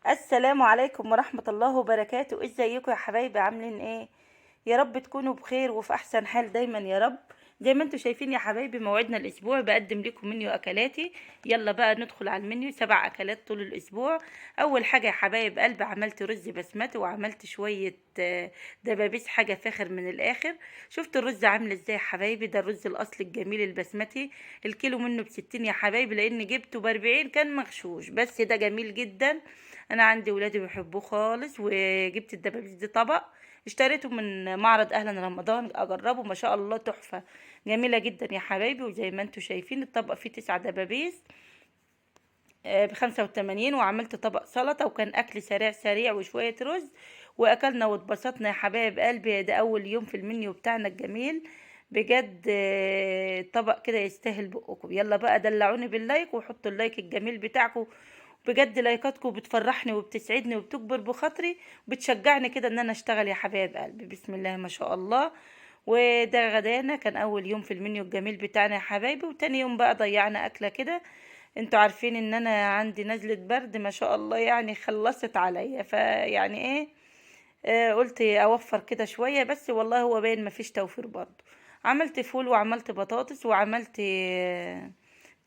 السلام عليكم ورحمة الله وبركاته. ازيكم يا حبايبي؟ عاملين ايه؟ يا رب تكونوا بخير وفي احسن حال دايما يا رب. زي ما انتم شايفين يا حبايبي، موعدنا الاسبوع بقدم لكم منيو اكلاتي. يلا بقى ندخل على المنيو، 7 اكلات طول الاسبوع. اول حاجة يا حبايب قلب، عملت رز بسمتي وعملت شوية دبابيس، حاجة فاخر من الاخر. شفت الرز عامل ازاي يا حبايبي؟ ده الرز الاصلي الجميل البسمتي. الكيلو منه ب60 يا حبايبي، لان جبته ب40 كان مغشوش، بس ده جميل جدا. انا عندي ولادي بيحبوه خالص، وجبت الدبابيس دي طبق اشتريته من معرض اهلا رمضان، اجربه ما شاء الله تحفة. جميلة جدا يا حبايبي. وزي ما انتم شايفين الطبق فيه 9 دبابيس ب85. وعملت طبق سلطة، وكان اكل سريع سريع وشوية رز، واكلنا واتبسطنا يا حبايب قلبي. ده اول يوم في المنيو بتاعنا الجميل بجد. طبق كده يستاهل بقكم. يلا بقى دلعوني باللايك وحطوا اللايك الجميل بتاعكم. بجد لايكاتكم بتفرحني وبتسعدني وبتكبر بخاطري، وبتشجعني كده ان انا اشتغل يا حبايب قلبي. بسم الله ما شاء الله. وده غدانا، كان اول يوم في المنيو الجميل بتاعنا يا حبايبي. وتاني يوم بقى ضيعنا اكله كده. انتوا عارفين ان انا عندي نزلة برد ما شاء الله، يعني خلصت عليا، فيعني ايه، قلت اوفر كده شوية، بس والله هو باين مفيش توفير برضه. عملت فول وعملت بطاطس وعملت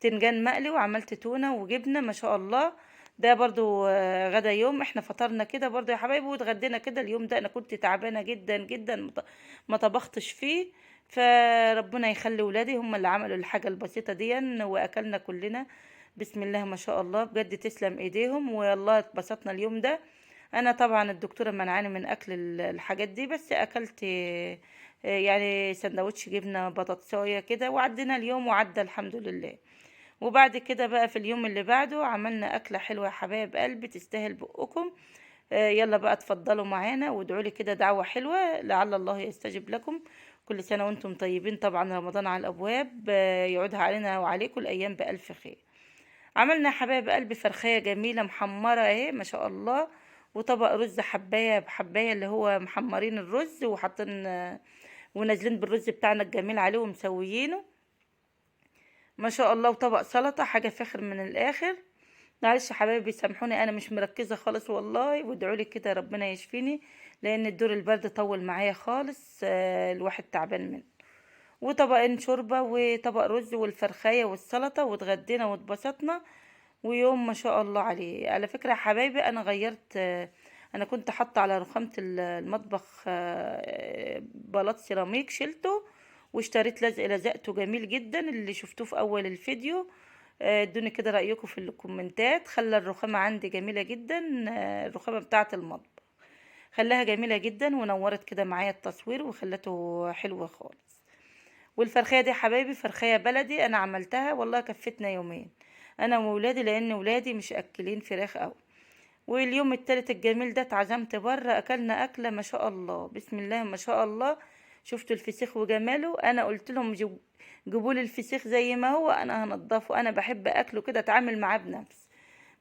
تنجان مقلي وعملت تونة وجبنة ما شاء الله. ده برضو غدا يوم. احنا فطرنا كده برضو يا حبايبي واتغدينا كده. اليوم ده انا كنت تعبانة جدا جدا، ما طبختش فيه. فربنا يخلي ولادي هم اللي عملوا الحاجة البسيطة دي، واكلنا كلنا. بسم الله ما شاء الله، بجد تسلم ايديهم، والله اتبسطنا اليوم ده. انا طبعا الدكتوره منعاني من اكل الحاجات دي، بس اكلت يعني سندوتش جبنه بطاطسايه كده، وعدينا اليوم وعدى الحمد لله. وبعد كده بقى في اليوم اللي بعده عملنا اكله حلوه يا حبايب قلبي تستاهل بقكم. يلا بقى اتفضلوا معانا وادعوا لي كده دعوه حلوه لعل الله يستجيب لكم. كل سنه وانتم طيبين، طبعا رمضان على الابواب، يعودها علينا وعليكم الايام بالف خير. عملنا يا حبايب قلبي فرخية جميلة محمرة اهي ما شاء الله. وطبق رز حباية بحباية، اللي هو محمرين الرز وحاطين ونازلين بالرز بتاعنا الجميل عليه ومسويينه ما شاء الله. وطبق سلطة حاجة فاخر من الآخر. معلش يا حبايبي سامحوني، انا مش مركزة خالص والله، وادعولي كده ربنا يشفيني، لان الدور البرد طول معايا خالص. الواحد تعبان منه. وطبقين شوربة وطبق رز والفرخاية والسلطة، واتغدينا واتبسطنا. ويوم ما شاء الله عليه. على فكرة يا حبايبي انا غيرت، انا كنت حاطة على رخامة المطبخ بلاط سيراميك، شلته واشتريت لزق لزقته جميل جدا اللي شفتوه في اول الفيديو. ادوني كده رأيكم في الكومنتات. خلى الرخامة عندي جميلة جدا، الرخامة بتاعة المطبخ خلاها جميلة جدا، ونورت كده معايا التصوير وخلته حلوة خالص. والفرخية دي يا حبايبي فرخية بلدي انا عملتها، والله كفتنا يومين انا وولادي، لان ولادي مش اكلين فراخ اوي. واليوم التالت الجميل ده اتعزمت بره، اكلنا اكله ما شاء الله بسم الله ما شاء الله. شفتوا الفسيخ وجماله؟ انا قلت لهم جيبوا لي الفسيخ زي ما هو، انا هنضفه، انا بحب اكله كده، اتعامل معاه بنفس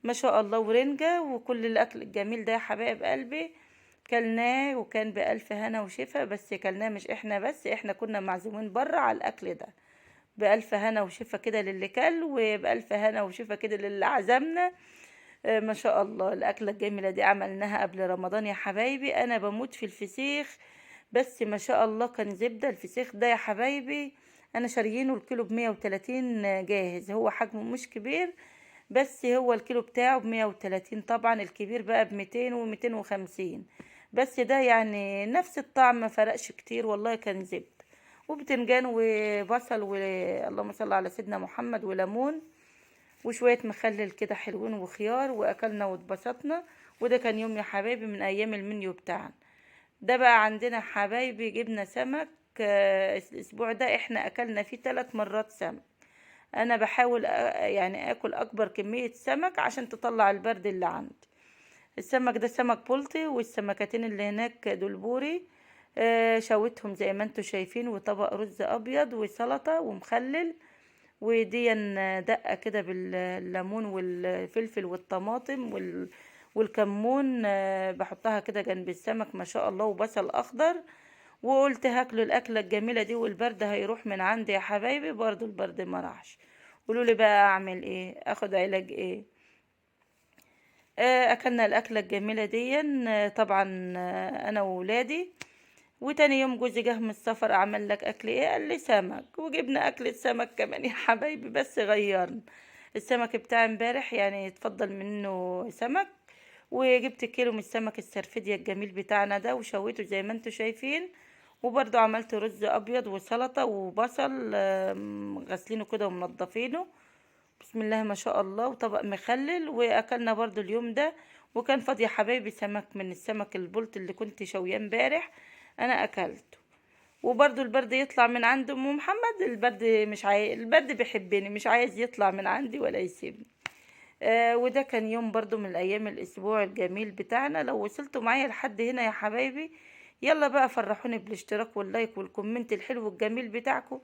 ما شاء الله. ورنجة وكل الاكل الجميل ده يا حبايب قلبي كلناه، وكان بألف هنا وشفا. بس كلناه مش احنا بس، احنا كنا معزومين بره على الاكل ده. بألف هنا وشفا كده للي كل، وبألف هنا وشفا كده للي عزمنا. ما شاء الله. الأكلة الجميلة دي عملناها قبل رمضان يا حبايبي. أنا بموت في الفسيخ، بس ما شاء الله كان زبدة الفسيخ ده يا حبايبي. أنا شاريينه الكيلو ب130 جاهز، هو حجمه مش كبير، بس هو الكيلو بتاعه ب130. طبعا الكبير بقى ب200 و250، بس ده يعني نفس الطعم، ما فرقش كتير والله، كان زبدة وبتنجان وبصل اللهم صل على سيدنا محمد وليمون وشوية مخلل كده حلوين وخيار، واكلنا واتبسطنا. وده كان يوم يا حبايبي من ايام المنيو بتاعنا. ده بقى عندنا حبايبي جبنا سمك. الاسبوع ده احنا اكلنا فيه 3 مرات سمك. انا بحاول يعني اكل اكبر كمية سمك عشان تطلع البرد اللي عندي. السمك ده سمك بلطي، والسمكتين اللي هناك دول بوري. شويتهم زي ما انتوا شايفين، وطبق رز ابيض وسلطة ومخلل. ودي دقة كده بالليمون والفلفل والطماطم والكمون، بحطها كده جنب السمك ما شاء الله، وبصل اخضر. وقلت هاكلوا الاكلة الجميلة دي والبرد هيروح من عندي يا حبايبي، برضو البرد ما راحش. قولوا لي بقى اعمل ايه، اخد علاج ايه؟ أكلنا الأكلة الجميلة ديًا طبعًا أنا وولادي. وتاني يوم جوزي جه من السفر أعمل لك أكل إيه؟ قال لي سمك، وجبنا أكلة سمك كمان يا حبايبي بس غيّرنا. السمك بتاع امبارح يعني اتفضّل منه سمك، وجبت كيلو من السمك السرفيديا الجميل بتاعنا ده وشويته زي ما انتم شايفين. وبرضه عملت رز أبيض وسلطة وبصل غاسلينه كده ومنضفينه، بسم الله ما شاء الله، وطبق مخلل. وأكلنا برضه اليوم ده، وكان فاضي يا حبايبي سمك من السمك البلطي اللي كنت شوياه امبارح أنا أكلته. وبرضه البرد يطلع من عند أم محمد، البرد مش البرد بيحبني مش عايز يطلع من عندي ولا يسيبني. وده كان يوم برضو من الأيام الأسبوع الجميل بتاعنا. لو وصلتوا معايا لحد هنا يا حبايبي، يلا بقى فرحوني بالاشتراك واللايك والكومنت الحلو الجميل بتاعكم،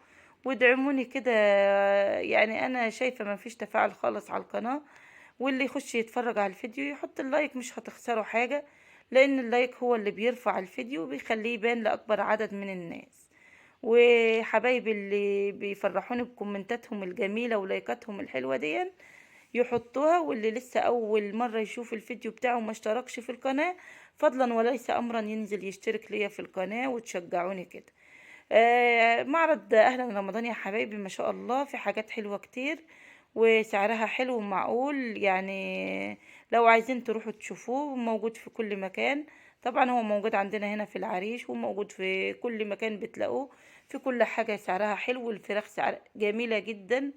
وادعموني كده. يعني أنا شايفة ما فيش تفاعل خالص على القناة، واللي يخش يتفرج على الفيديو يحط اللايك مش هتخسروا حاجة، لأن اللايك هو اللي بيرفع الفيديو وبيخليه يبان لأكبر عدد من الناس. وحبايبي اللي بيفرحوني بكومنتاتهم الجميلة ولايكاتهم الحلوة دي يحطوها، واللي لسه اول مرة يشوف الفيديو بتاعه وما اشتركش في القناة، فضلا وليس امرا ينزل يشترك ليا في القناة وتشجعوني كده. معرض اهلا رمضان يا حبايبي ما شاء الله في حاجات حلوة كتير، وسعرها حلو ومعقول يعني. لو عايزين تروحوا تشوفوه موجود في كل مكان. طبعا هو موجود عندنا هنا في العريش، وموجود في كل مكان بتلاقوه. في كل حاجة سعرها حلو، والفراخ سعر جميلة جدا.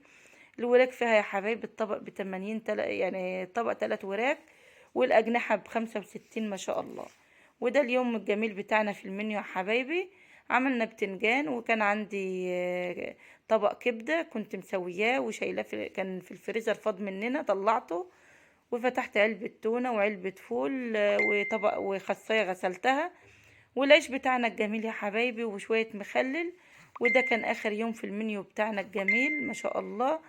الوراك فيها يا حبايبي الطبق ب80 يعني طبق 3 وراك، والأجنحة ب65 ما شاء الله. وده اليوم الجميل بتاعنا في المنيو يا حبايبي. عملنا بتنجان، وكان عندي طبق كبدة كنت مسوياه وشايلاه كان في الفريزر فاض مننا طلعته. وفتحت علبة تونة وعلبة فول وطبق وخاصية غسلتها، والعيش بتاعنا الجميل يا حبايبي وشوية مخلل. وده كان آخر يوم في المنيو بتاعنا الجميل ما شاء الله.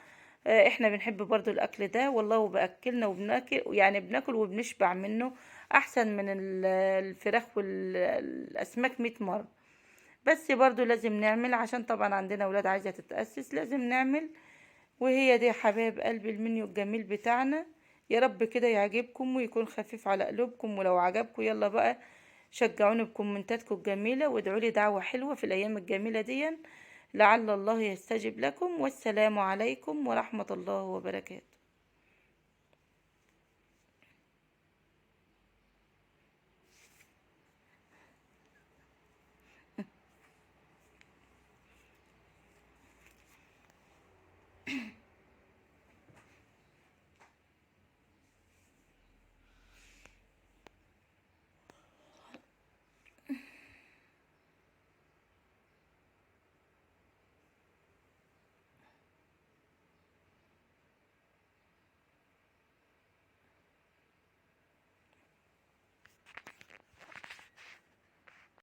احنا بنحب برضو الأكل ده والله، وبأكلنا وبناكل يعني بناكل وبنشبع منه، أحسن من الفراخ والأسماك 100 مرة. بس برضو لازم نعمل عشان طبعا عندنا ولاد عايزة تتأسس، لازم نعمل. وهي دي يا حبايب قلبي المنيو الجميل بتاعنا. يا رب كده يعجبكم ويكون خفيف على قلوبكم، ولو عجبكم يلا بقى شجعوني بكومنتاتكم الجميلة، وادعوا لي دعوة حلوة في الأيام الجميلة دي، لعل الله يستجب لكم. والسلام عليكم ورحمة الله وبركاته.